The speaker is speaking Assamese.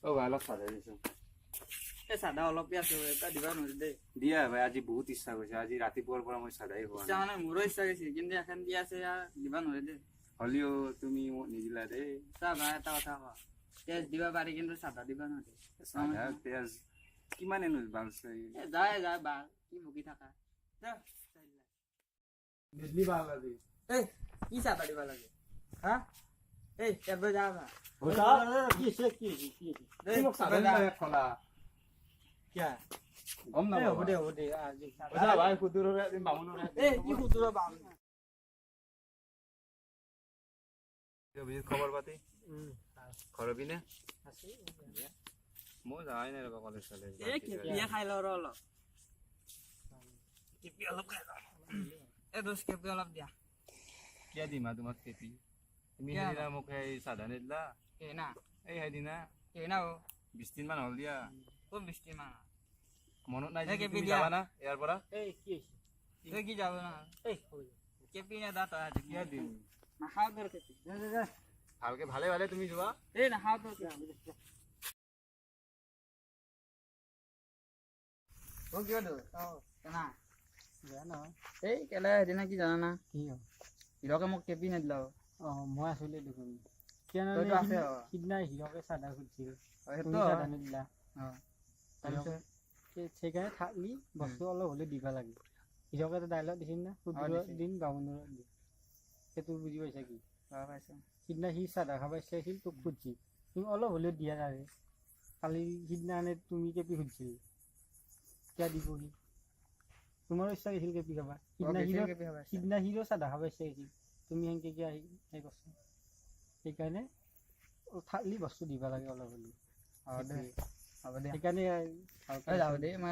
ও ভাই অলপ চাদা দিছোঁ এই চাদা অলপ আছে এটা দিবা নোৱাৰি দেই দিয়া ভাই আজি বহুত ইচ্ছা কৰিছে আজি ৰাতিপুৱাৰ পৰা মই চাদাই খোৱা ইচ্ছা নাই মানে মোৰো ইচ্ছা গৈছে কিন্তু এখন দিয়া আছে দিবা নোৱাৰি দেই হ'লেও তুমি মোক নিদিলা দেই চা ভাই এটা কথা কোৱা তেজ দিবা পাৰি কিন্তু চাদা দিবা নোৱাৰি চাদা তেজ কিমান এনো বালছে যায় বা কি ভুগি থাকা নিদিলি ভাল আজি এই কি চাদা দিবা লাগে হা এই এবাৰ যা ভা কি মোক চাদা দিলা খলা কিয়া গম না হ'ব দে আজি ওজা ভাই কুদুৰৰে এদিন বামুণৰে এই কি খুতুৰ বাম খবৰ পাতি ঘৰৰ পিনে মই যাৱাই নাই ৰবা কলেজ চলে এই কেপিয়া খাই লওঁ অলপ কেপি অলপ খাই লওঁ এই দোষ কেপি অলপ দিয়া কিয় দিম তোমাক কেপি তুমি সেইদিনা মোক সেই চাদা নিদিলা কেনা এই সেইদিনা কেনা অ 20 দিন মান হ'ল দিয়া কোন মিষ্টি মা মনত নাই এই যে কেপি তুমি দিয়া। যাবা না ইয়াৰ পৰা এই কি তই কি যাব না এই কেপি না দা তই আজি কিয় দিম নাখাও তোৰ কেপি ভালকে ভালে ভালে তুমি যোৱা এই নাখাও তোৰ ও কিয় দো কেনা এই কেলা সেইদিনা কি জানা না হিৰকে মোক কেপি নিদিলা মই আছিলো দেখোন তইতো আছে সিদিনা হিৰকে চাদা খুজিছিল সেইটো তুমি চাদা নিদিলা তাৰপিছত সেইকাৰণে থাকলি বস্তু অলপ হ'লে দিবা লাগে হিৰকে এটা ডাইলগ দিছিল না সুদূৰৰ দিন বামুণৰ দিন সেইটো বুজি পাইছা কি সিদিনা সি চাদা খাব ইচ্ছা আছিল তোক খুজিছিল তুমি অলপ হ'লেও দিয়া যায় কালি সিদিনা তুমি কেপি খুজিছিল কিয় দিব সি তোমাৰো ইচ্ছা গৈছিল কেপি খাবা সিদিনা হিৰো চাদা খাব ইচ্ছা গৈছিল তুমি সেনেকে কিয় সেই কৰছা সেইকাৰণে থাকলি বস্তু দিবা লাগে অলপ হ'লেও হ'ব দে সেইকাৰণে যাব দে মই